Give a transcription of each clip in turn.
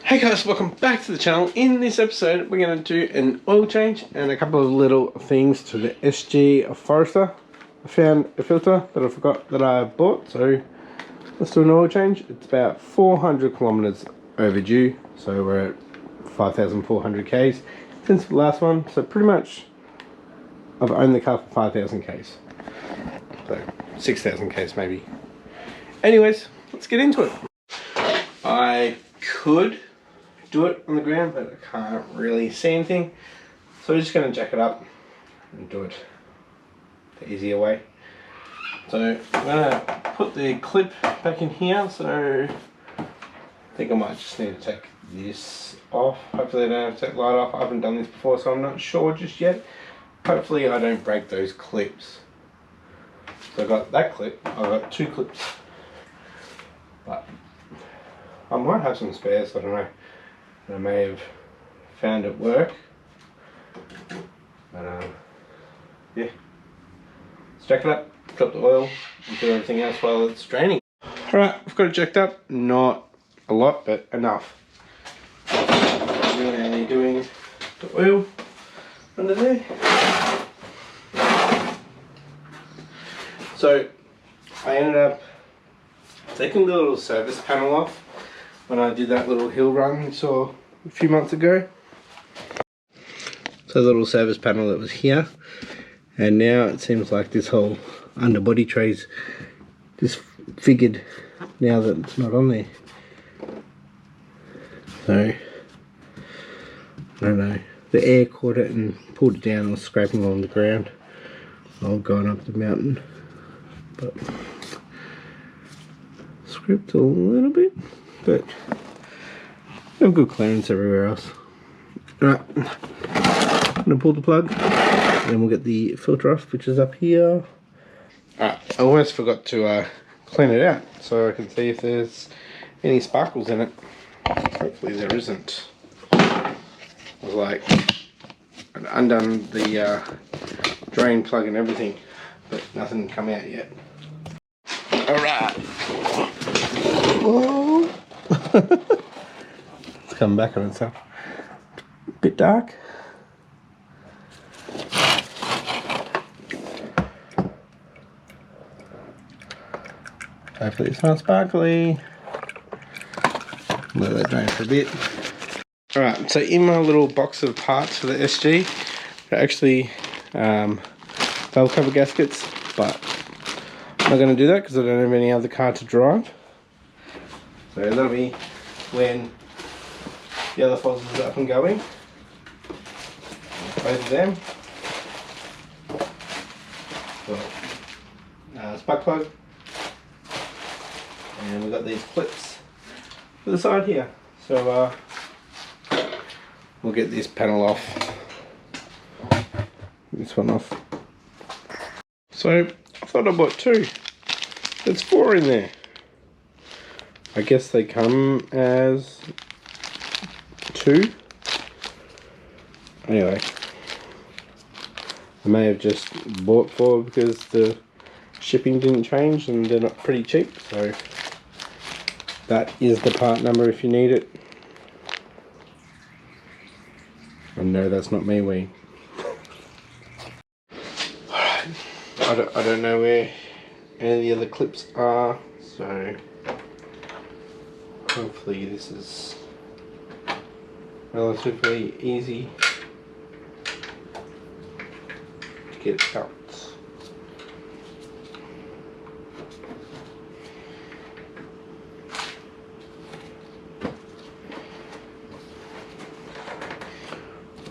Hey guys, welcome back to the channel. In this episode we're going to do an oil change and a couple of little things to the SG Forester. I found a filter that I forgot that I bought, so let's do an oil change. It's about 400 kilometers overdue, so we're at 5,400 Ks since the last one, so pretty much I've owned the car for 5,000 Ks, so 6,000 Ks maybe. Anyways, let's get into it. I could do it on the ground, but I can't really see anything, so we're just going to jack it up and do it the easier way. So I'm going to put the clip back in here, so I think I might just need to take this off. Hopefully I don't have to take the light off. I haven't done this before, so I'm not sure just yet. Hopefully I don't break those clips. So I've got that clip, I've got two clips, but I might have some spares, I don't know. I may have found at work, but yeah, let's jack it up, drop the oil, and do everything else while it's draining. Alright, I've got it jacked up, not a lot, but enough. I'm really only doing the oil under there. So I ended up taking the little service panel off when I did that little hill run you saw a few months ago. So the little service panel that was here, and now it seems like this whole underbody tray's disfigured now that it's not on there. So I don't know, the air caught it and pulled it down and was scraping along the ground while going up the mountain, but scraped a little bit, but we have good clearance everywhere else. Alright, I'm going to pull the plug and then we'll get the filter off, which is up here. Alright, I almost forgot to clean it out so I can see if there's any sparkles in it. Hopefully there isn't. I was like, I'd undone the drain plug and everything, but nothing come out yet. Alright. Whoa. It's coming back on itself. A bit dark. Hopefully it's not sparkly. Let that drain for a bit. Alright, so in my little box of parts for the SG, they're actually valve cover gaskets, but I'm not going to do that because I don't have any other car to drive. So that'll be when the other fozzle is up and going. Both of them. So, spark plug. And we've got these clips for the side here. So we'll get this panel off. This one off. So I thought I bought two. There's four in there. I guess they come as two. Anyway, I may have just bought four because the shipping didn't change and they're not pretty cheap. So that is the part number if you need it. And no, that's not me weeing. Alright, I don't know where any of the other clips are, so hopefully this is relatively easy to get out.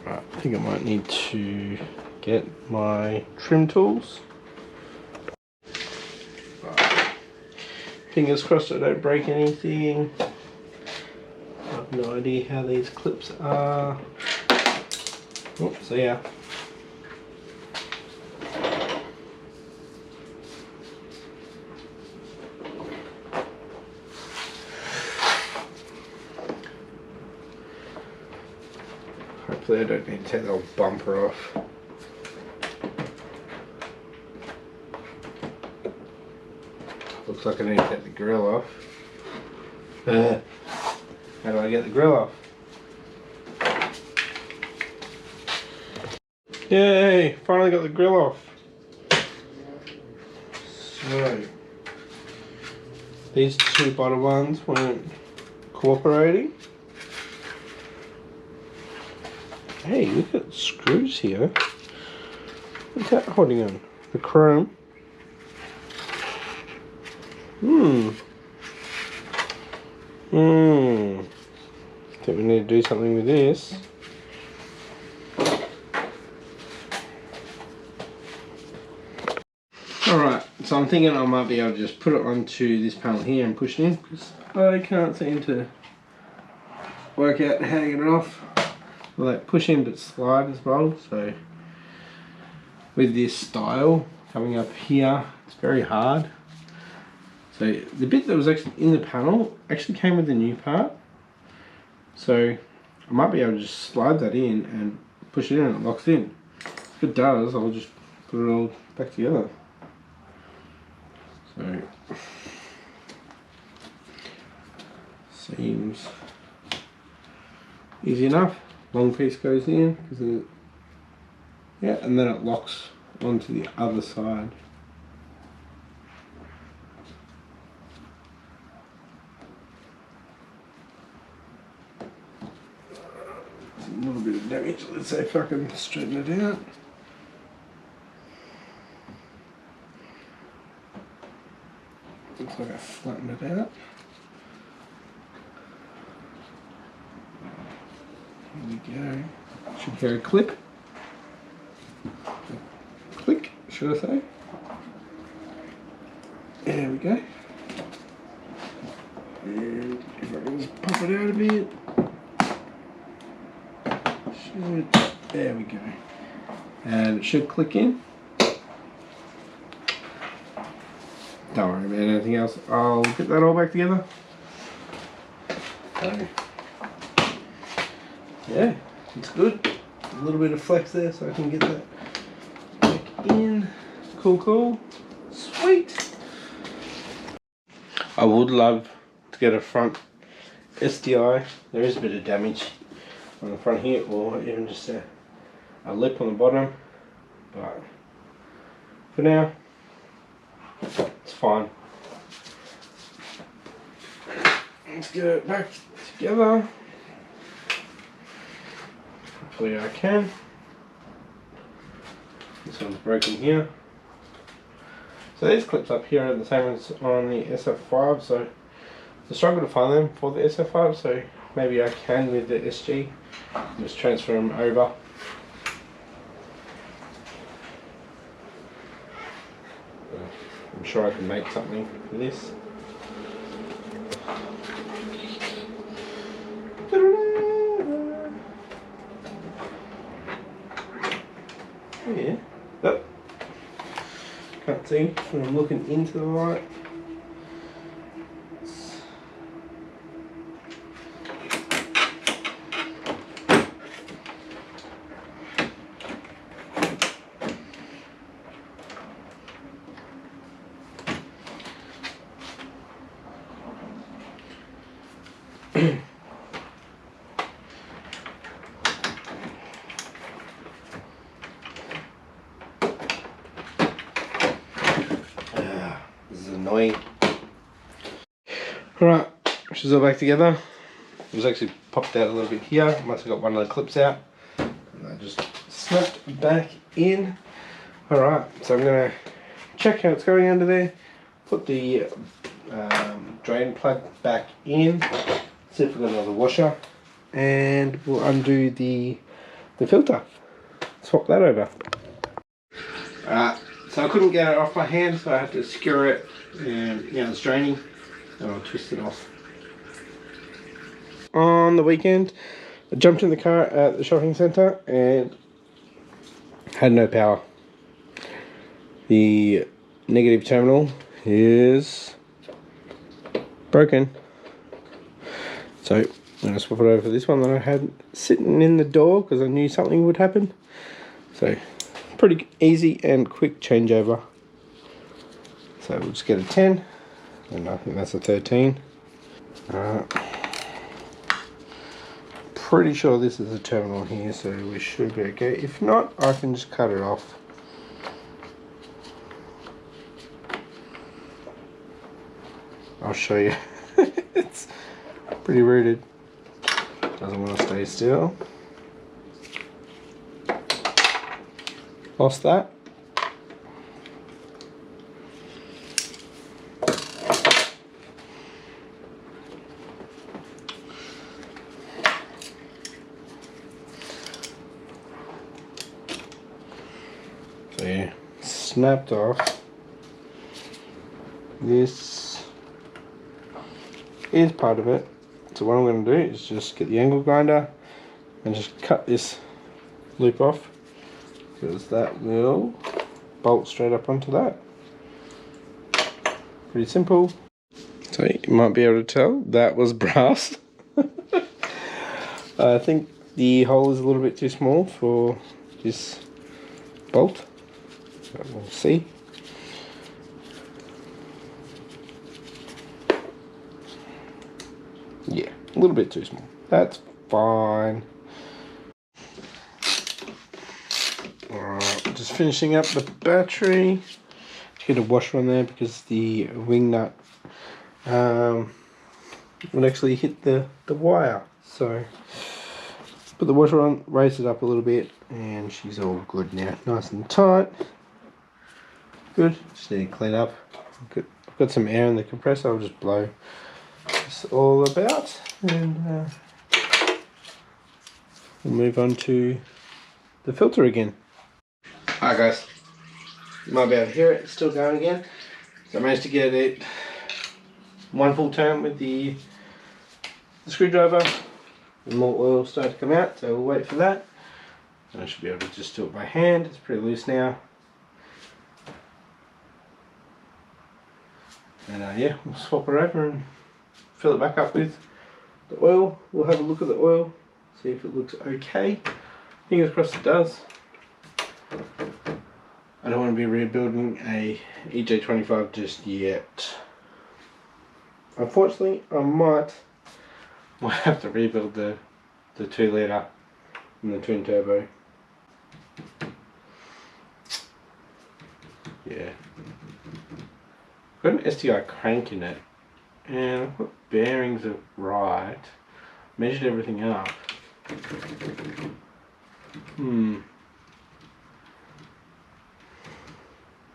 Right, I think I might need to get my trim tools. Fingers crossed I don't break anything. I have no idea how these clips are. Oh, so yeah. Hopefully I don't need to take the old bumper off. Looks like I need to take the grill off. How do I get the grill off? Yay! Finally got the grill off. So, these two bottom ones weren't cooperating. Hey, look at the screws here. What's that holding on? The chrome. Think we need to do something with this. Alright, so I'm thinking I might be able to just put it onto this panel here and push it in, because I can't seem to work out how to get it off. Like push in but slide as well, so with this style coming up here, it's very hard. So the bit that was actually in the panel actually came with the new part. So I might be able to just slide that in and push it in and it locks in. If it does, I'll just put it all back together. So seems easy enough. Long piece goes in because yeah, and then it locks onto the other side. A little bit of damage. Let's see if I can straighten it out. Looks like I flattened it out. Here we go. Should hear a clip. Click, should I say? There we go. And if I can just pop it out a bit. There we go. And it should click in. Don't worry about anything else. I'll get that all back together. So, yeah, it's good. A little bit of flex there so I can get that back in. Cool, cool. Sweet. I would love to get a front SDI. There is a bit of damage on the front here, or even just a lip on the bottom, but for now it's fine. Let's get it back together. Hopefully I can. This one's broken here. So these clips up here are the same as on the SF5, so I struggle to find them for the SF5, so maybe I can with the SG. Just transfer them over. I'm sure I can make something for this. Yeah. Oh. Can't see when I'm looking into the light. This is annoying. Right, which is all back together. It was actually popped out a little bit here. Must have got one of the clips out. And I just snapped back in. Alright, so I'm going to check how it's going under there. Put the drain plug back in. See if we've got another washer. And we'll undo the filter. Swap that over. Alright, so I couldn't get it off my hand, so I had to skewer it, and it's draining, and I'll twist it off. On the weekend, I jumped in the car at the shopping centre and had no power. The negative terminal is broken, so I'm going to swap it over for this one that I had sitting in the door because I knew something would happen. So pretty easy and quick changeover. So we'll just get a 10, and I think that's a 13. Alright. pretty sure this is a terminal here, so we should be okay. If not, I can just cut it off. I'll show you. It's pretty rooted. Doesn't want to stay still. Lost that. So yeah, snapped off. This is part of it. So what I'm going to do is just get the angle grinder and just cut this loop off, because that will bolt straight up onto that. Pretty simple. So you might be able to tell that was brass. I think the hole is a little bit too small for this bolt. So we'll see. Yeah, a little bit too small. That's fine. Alright, just finishing up the battery. Get a washer on there because the wing nut would actually hit the wire. So put the washer on, raise it up a little bit, and she's all good now. Nice and tight. Good. Just need to clean up. I've got some air in the compressor. I'll just blow this all about, and we'll move on to the filter again. Alright guys, you might be able to hear it, it's still going again. So I managed to get it one full turn with the screwdriver. The more oil started to come out, so we'll wait for that. And I should be able to just do it by hand. It's pretty loose now. And yeah, we'll swap it over and fill it back up with the oil. We'll have a look at the oil, see if it looks okay. Fingers crossed it does. I don't want to be rebuilding a EJ25 just yet. Unfortunately, I might have to rebuild the 2 litre and the twin turbo. Yeah. I've got an STI crank in it, and I've got bearings are right. Measured everything up.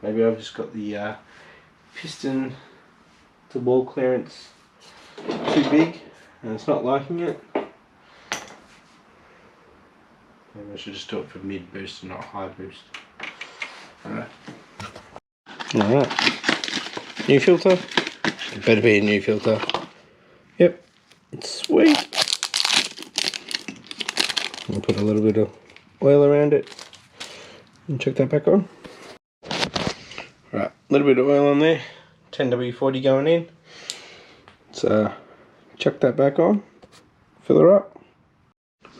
Maybe I've just got the piston to wall clearance too big and it's not liking it. Maybe I should just do it for mid boost and not high boost. Alright. New filter. It better be a new filter. Yep. Sweet. I'll put a little bit of oil around it and check that back on. Right, a little bit of oil on there, 10W40 going in. So chuck that back on, fill her up.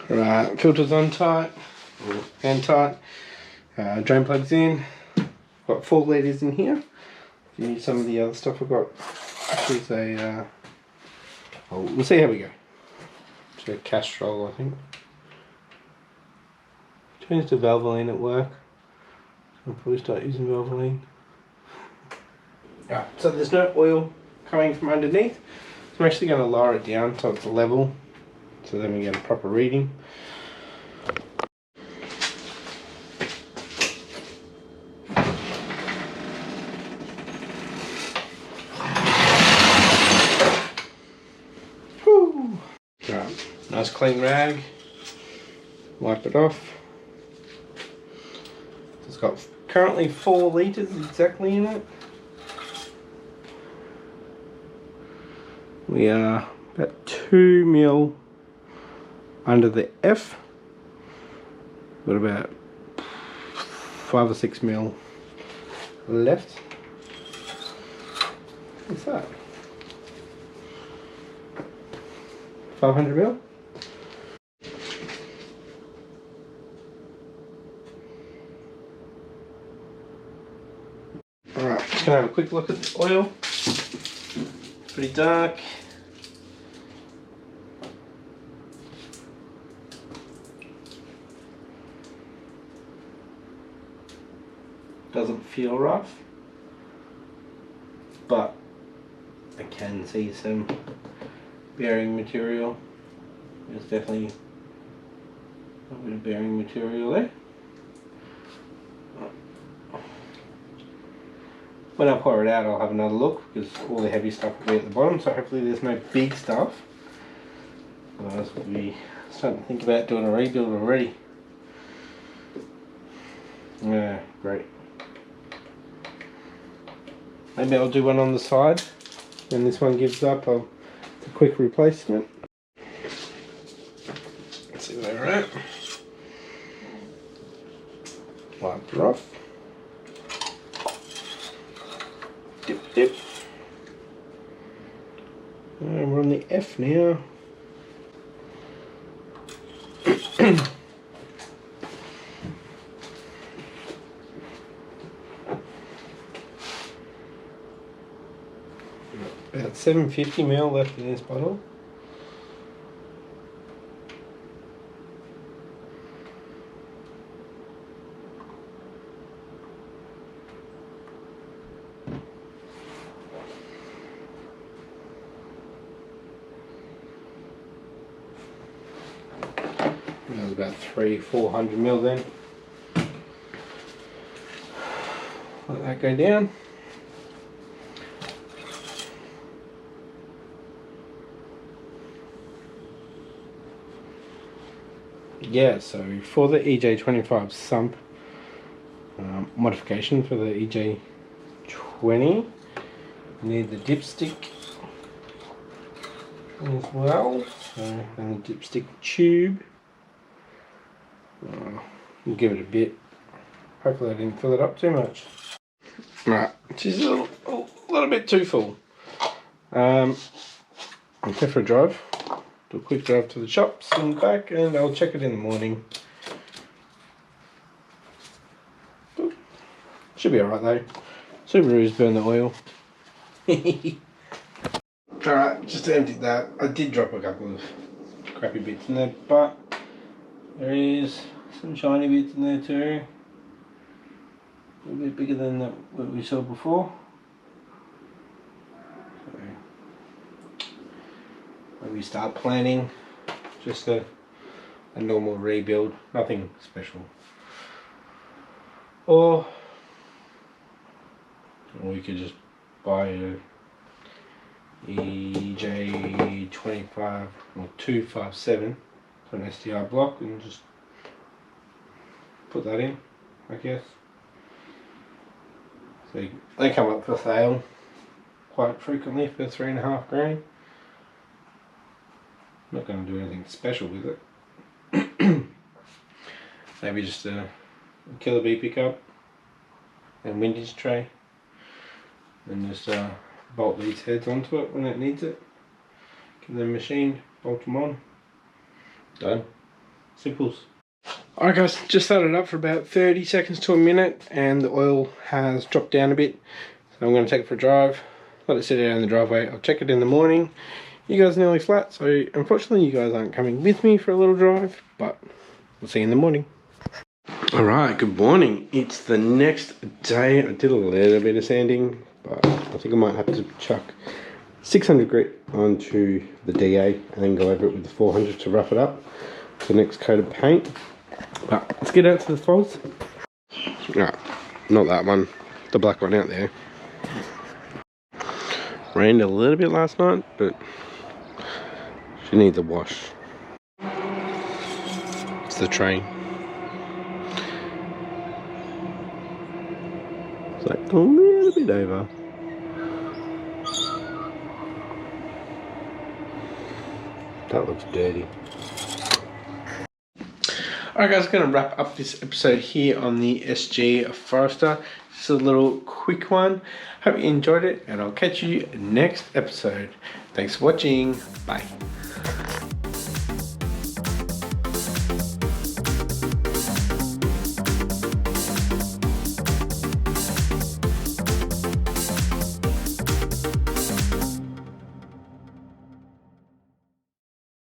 Right, filter's on tight, or hand tight. Drain plugs in. Got 4 litres in here. If you need some of the other stuff I've got, actually it's a, we'll see how we go. It's a Castrol, I think. Changed to Valvoline at work. I'll probably start using Valvoline. Right, so there's no oil coming from underneath, so I'm actually going to lower it down to the level, so then we get a proper reading. Whew. Right, nice clean rag, wipe it off. It's got currently 4 litres exactly in it. We are about 2 mil under the F. Got about 5 or 6 mil left. What's that? 500 mil? Alright, just gonna have a quick look at the oil. Pretty dark. doesn't feel rough, but I can see some bearing material. There's definitely a bit of bearing material there. When I pour it out, I'll have another look because all the heavy stuff will be at the bottom, so hopefully there's no big stuff. Otherwise we'll be starting to think about doing a rebuild already. Yeah, great. Maybe I'll do one on the side. When this one gives up, it's a quick replacement. Let's see where we're at. Wipe her off. Dip, dip. And we're on the F now. About 750 ml left in this bottle. That was about 300-400 ml then. Let that go down. Yeah, so for the EJ25 sump modification for the EJ20, you need the dipstick as well, and the dipstick tube. We'll give it a bit. Hopefully I didn't fill it up too much. Right, she's a little bit too full. I'll go for a drive. Do a quick drive to the shops and back, and I'll check it in the morning. Should be alright though. Subaru's burn the oil. Alright, just to empty that. I did drop a couple of crappy bits in there, but there is some shiny bits in there too. A little bit bigger than what we saw before. Maybe start planning just a normal rebuild, nothing special. Or we could just buy a EJ25 or 257 for an STI block and just put that in, I guess. So they come up for sale quite frequently for $3.5 grand. Not going to do anything special with it. Maybe just a killer bee pickup and windage tray, and just bolt these heads onto it when it needs it. Give them machined, bolt them on. Done. Simples. Alright guys, just started up for about 30 seconds to a minute, and the oil has dropped down a bit. So I'm going to take it for a drive, let it sit out in the driveway. I'll check it in the morning. You guys are nearly flat, so unfortunately you guys aren't coming with me for a little drive, but we'll see you in the morning. Alright, good morning. It's the next day. I did a little bit of sanding, but I think I might have to chuck 600 grit onto the DA and then go over it with the 400 to rough it up for the next coat of paint. But let's get out to the falls. Alright, not that one, the black one out there. Rained a little bit last night, but she needs a wash. It's the train. It's like a little bit over. That looks dirty. Alright guys, I'm going to wrap up this episode here on the SG Forester. Just a little quick one. Hope you enjoyed it, and I'll catch you next episode. Thanks for watching. Bye.